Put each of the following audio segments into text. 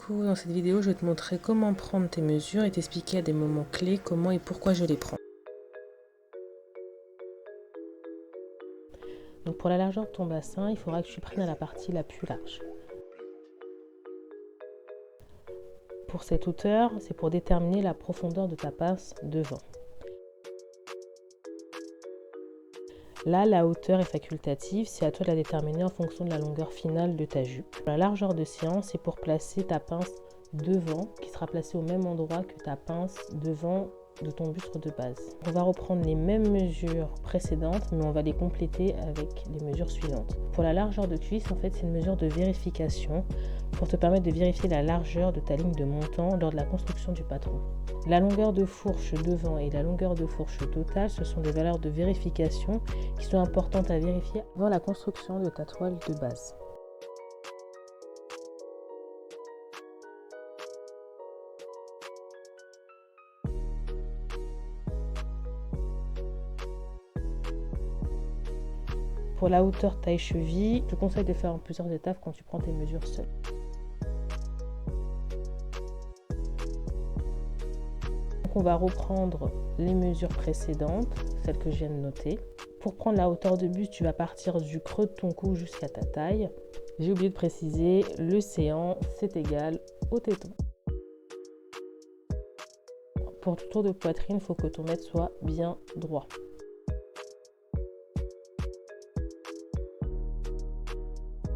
Coucou, dans cette vidéo, je vais te montrer comment prendre tes mesures et t'expliquer à des moments clés comment et pourquoi je les prends. Donc pour la largeur de ton bassin, il faudra que tu prennes à la partie la plus large. Pour cette hauteur, c'est pour déterminer la profondeur de ta pince devant. Là, la hauteur est facultative, c'est à toi de la déterminer en fonction de la longueur finale de ta jupe. La largeur de séance, c'est pour placer ta pince devant, qui sera placée au même endroit que ta pince devant de ton buste de base. On va reprendre les mêmes mesures précédentes, mais on va les compléter avec les mesures suivantes. Pour la largeur de cuisse, en fait, c'est une mesure de vérification pour te permettre de vérifier la largeur de ta ligne de montant lors de la construction du patron. La longueur de fourche devant et la longueur de fourche totale, ce sont des valeurs de vérification qui sont importantes à vérifier avant la construction de ta toile de base. Pour la hauteur taille-cheville, je te conseille de faire en plusieurs étapes quand tu prends tes mesures seules. Donc on va reprendre les mesures précédentes, celles que je viens de noter. Pour prendre la hauteur de buste, tu vas partir du creux de ton cou jusqu'à ta taille. J'ai oublié de préciser, le séant, c'est égal au téton. Pour ton tour de poitrine, il faut que ton mètre soit bien droit.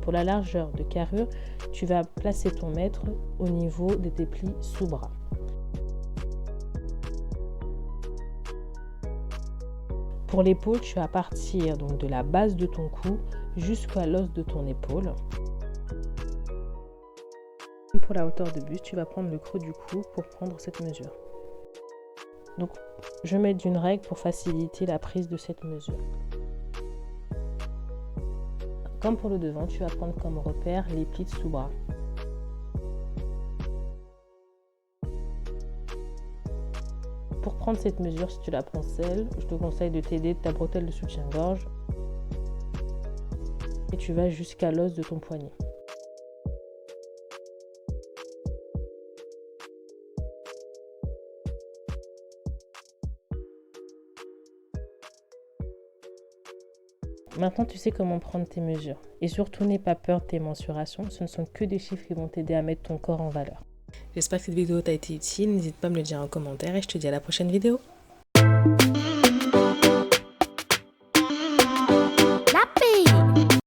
Pour la largeur de carrure, tu vas placer ton mètre au niveau de tes plis sous bras. Pour l'épaule, tu vas partir donc de la base de ton cou jusqu'à l'os de ton épaule. Pour la hauteur de buste, tu vas prendre le creux du cou pour prendre cette mesure. Donc, je vais mettre une règle pour faciliter la prise de cette mesure. Comme pour le devant, tu vas prendre comme repère les plis de sous-bras. Pour prendre cette mesure, si tu la prends seule, je te conseille de t'aider de ta bretelle de soutien-gorge. Et tu vas jusqu'à l'os de ton poignet. Maintenant, tu sais comment prendre tes mesures. Et surtout, n'aie pas peur de tes mensurations. Ce ne sont que des chiffres qui vont t'aider à mettre ton corps en valeur. J'espère que cette vidéo t'a été utile. N'hésite pas à me le dire en commentaire et je te dis à la prochaine vidéo.